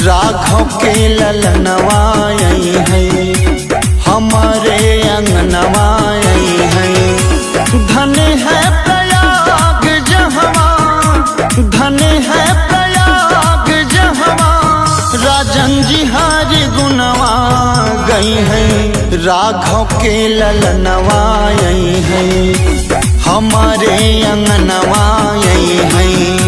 राघव के ललनवा आई है हमारे अंगनवा आई है। धन है प्रयाग जहवा, धन है प्रयाग जहवा, राजन जी हर गुनवा गई है। राघव के ललनवा आई है हमारे अंगनवा आई है।